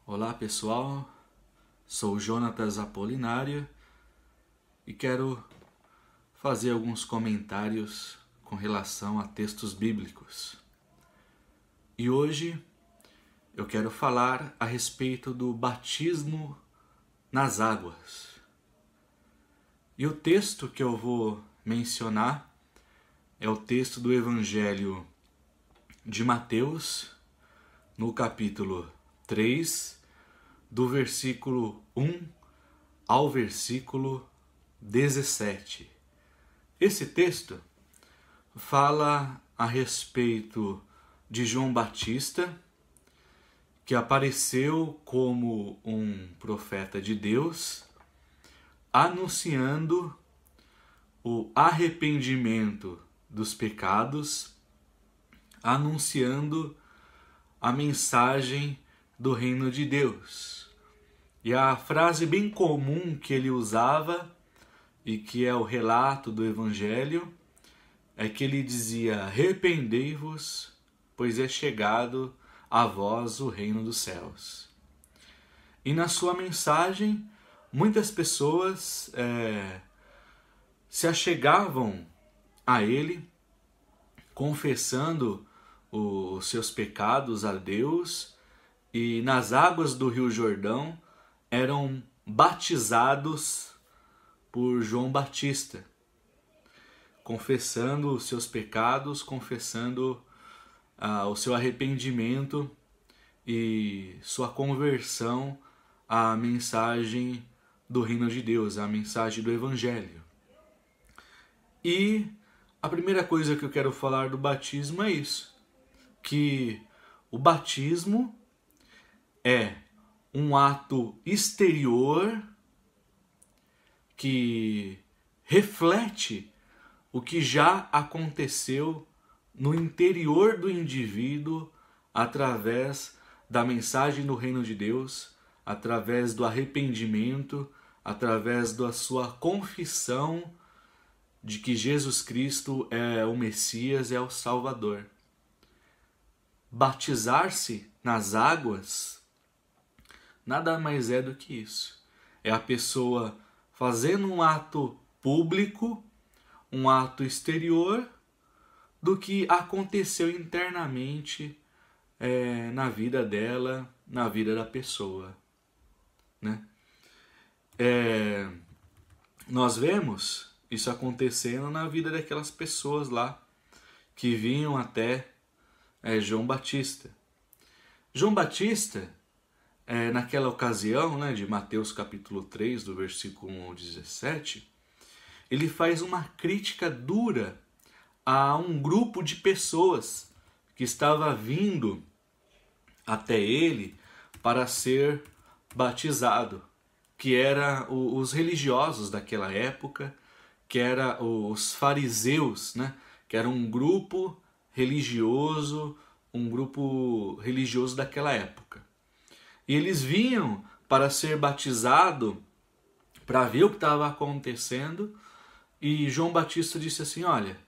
Olá pessoal, sou Jonatas Apolinário e quero fazer alguns comentários com relação a textos bíblicos. E hoje eu quero falar a respeito do batismo nas águas. E o texto que eu vou mencionar é o texto do Evangelho de Mateus, no capítulo 3, do versículo 1 ao versículo 17. Esse texto fala a respeito de João Batista, que apareceu como um profeta de Deus, anunciando o arrependimento dos pecados, anunciando a mensagem do reino de Deus. E a frase bem comum que ele usava, e que é o relato do Evangelho, é que ele dizia: arrependei-vos, pois é chegado a vós o reino dos céus. E na sua mensagem, muitas pessoas se achegavam a ele, confessando os seus pecados a Deus, e nas águas do Rio Jordão eram batizados por João Batista, confessando os seus pecados, confessando o seu arrependimento e sua conversão à mensagem do reino de Deus, à mensagem do Evangelho. E a primeira coisa que eu quero falar do batismo é isso, que o batismo é um ato exterior que reflete o que já aconteceu no interior do indivíduo através da mensagem do reino de Deus, através do arrependimento, através da sua confissão de que Jesus Cristo é o Messias, é o Salvador. Batizar-se nas águas nada mais é do que isso. É a pessoa fazendo um ato público, um ato exterior, do que aconteceu internamente na vida dela, na vida da pessoa, né? Nós vemos isso acontecendo na vida daquelas pessoas lá, que vinham até João Batista. João Batista, naquela ocasião, né, de Mateus capítulo 3, do versículo 1 ao 17, ele faz uma crítica dura a um grupo de pessoas que estava vindo até ele para ser batizado, que eram os religiosos daquela época, que eram os fariseus, né, que era um grupo religioso daquela época. E eles vinham para ser batizado, para ver o que estava acontecendo, e João Batista disse assim: olha,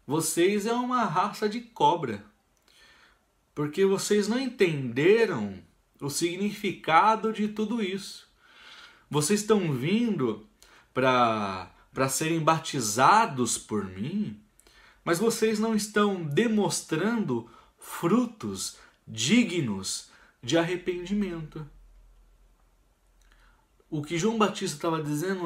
vocês é uma raça de cobra, porque vocês não entenderam o significado de tudo isso. Vocês estão vindo para serem batizados por mim, mas vocês não estão demonstrando frutos dignos de arrependimento. O que João Batista estava dizendo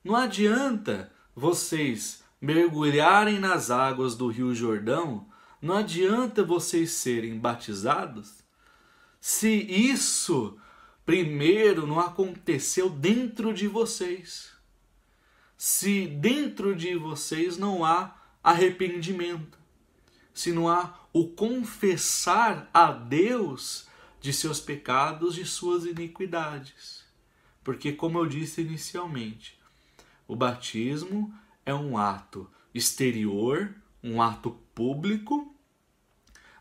não adianta vocês mergulharem nas águas do Rio Jordão, não adianta vocês serem batizados, se isso primeiro não aconteceu dentro de vocês. Se dentro de vocês não há arrependimento, se não há o confessar a Deus de seus pecados, de suas iniquidades. Porque, como eu disse inicialmente, o batismo é um ato exterior, um ato público,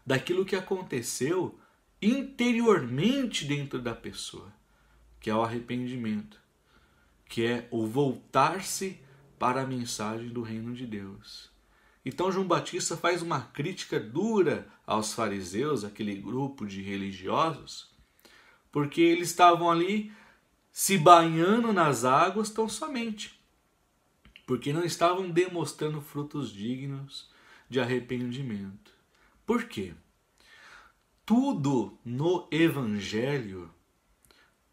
daquilo que aconteceu interiormente dentro da pessoa, que é o arrependimento, que é o voltar-se para a mensagem do reino de Deus. Então João Batista faz uma crítica dura aos fariseus, aquele grupo de religiosos, porque eles estavam ali se banhando nas águas tão somente, porque não estavam demonstrando frutos dignos de arrependimento. Por quê? Tudo no Evangelho,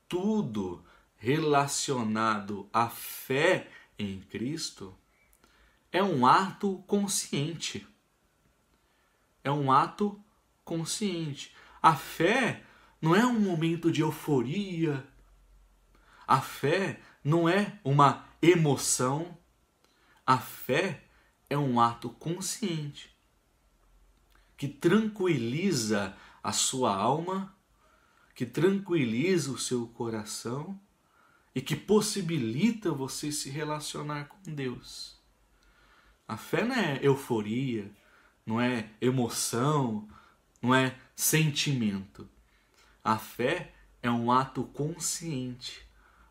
tudo relacionado à fé em Cristo, é um ato consciente. É um ato consciente. A fé não é um momento de euforia. A fé não é uma emoção. A fé é um ato consciente que tranquiliza a sua alma, que tranquiliza o seu coração e que possibilita você se relacionar com Deus. A fé não é euforia, não é emoção, não é sentimento. A fé é um ato consciente,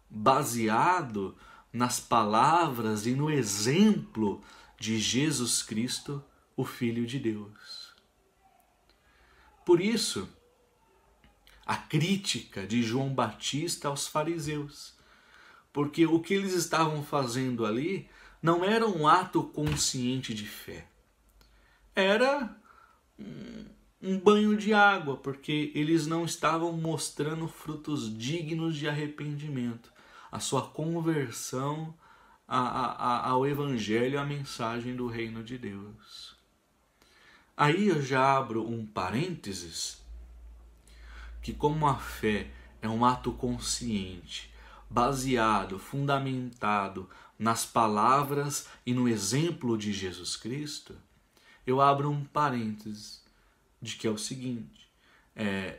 baseado nas palavras e no exemplo de Jesus Cristo, o Filho de Deus. Por isso, a crítica de João Batista aos fariseus, porque o que eles estavam fazendo ali não era um ato consciente de fé. Era um banho de água, porque eles não estavam mostrando frutos dignos de arrependimento, a sua conversão ao Evangelho, à mensagem do reino de Deus. Aí eu já abro um parênteses, que como a fé é um ato consciente, baseado, fundamentado nas palavras e no exemplo de Jesus Cristo, eu abro um parênteses de que é o seguinte,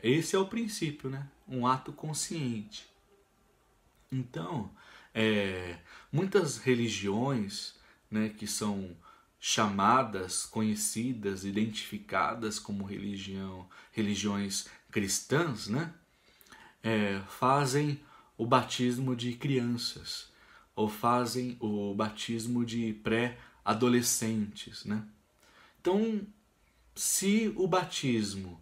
esse é o princípio, né? Um ato consciente. Então, muitas religiões, né, que são chamadas, conhecidas, identificadas como religiões cristãs, né, fazem o batismo de crianças, ou fazem o batismo de pré-adolescentes, né? Então, se o batismo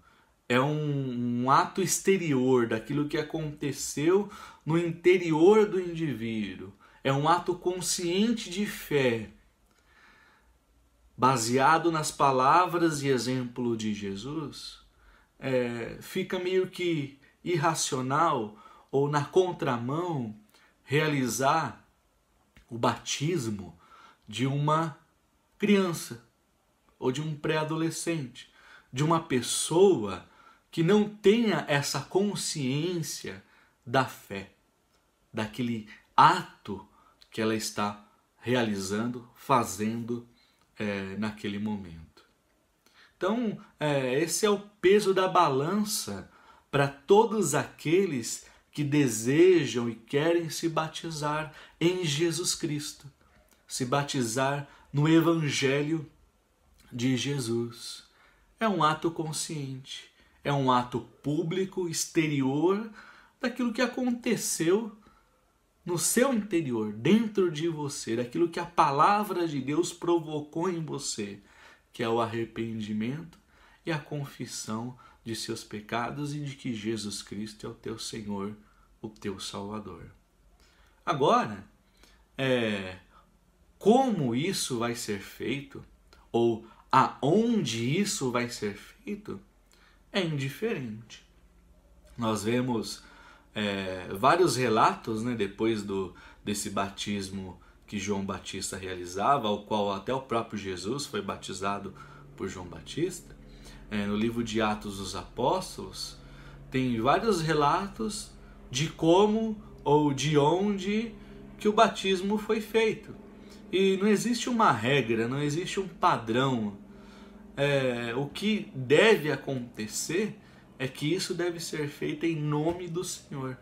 é um ato exterior daquilo que aconteceu no interior do indivíduo, é um ato consciente de fé, baseado nas palavras e exemplo de Jesus, fica meio que irracional ou na contramão realizar o batismo de uma criança ou de um pré-adolescente, de uma pessoa que não tenha essa consciência da fé, daquele ato que ela está realizando, fazendo naquele momento. Então, esse é o peso da balança para todos aqueles que desejam e querem se batizar em Jesus Cristo, se batizar no Evangelho de Jesus. É um ato consciente, é um ato público, exterior, daquilo que aconteceu no seu interior, dentro de você, daquilo que a palavra de Deus provocou em você, que é o arrependimento e a confissão de seus pecados e de que Jesus Cristo é o teu Senhor, o teu Salvador. Agora, como isso vai ser feito, ou aonde isso vai ser feito, é indiferente. Nós vemos vários relatos, né, depois desse batismo que João Batista realizava, ao qual até o próprio Jesus foi batizado por João Batista. No livro de Atos dos Apóstolos, tem vários relatos de como ou de onde que o batismo foi feito. E não existe uma regra, não existe um padrão. O que deve acontecer é que isso deve ser feito em nome do Senhor,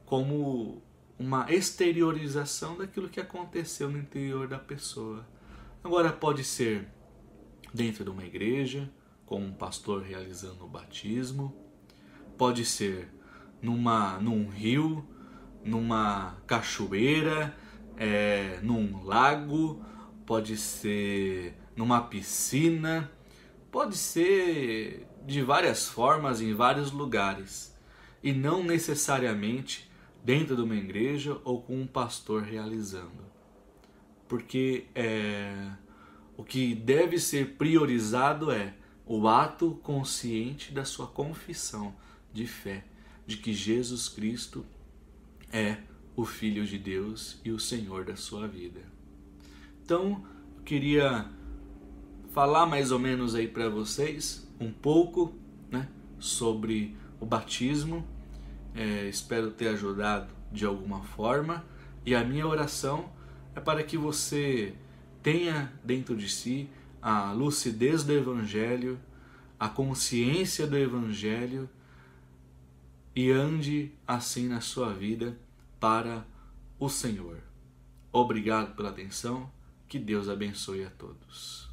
como uma exteriorização daquilo que aconteceu no interior da pessoa. Agora pode ser dentro de uma igreja, com um pastor realizando o batismo, pode ser num rio, numa cachoeira, num lago, pode ser numa piscina, pode ser de várias formas, em vários lugares, e não necessariamente dentro de uma igreja ou com um pastor realizando. Porque o que deve ser priorizado é o ato consciente da sua confissão de fé, de que Jesus Cristo é o Filho de Deus e o Senhor da sua vida. Então, eu queria falar mais ou menos aí para vocês um pouco, né, sobre o batismo. Espero ter ajudado de alguma forma, e a minha oração é para que você tenha dentro de si a lucidez do Evangelho, a consciência do Evangelho, e ande assim na sua vida para o Senhor. Obrigado pela atenção, que Deus abençoe a todos.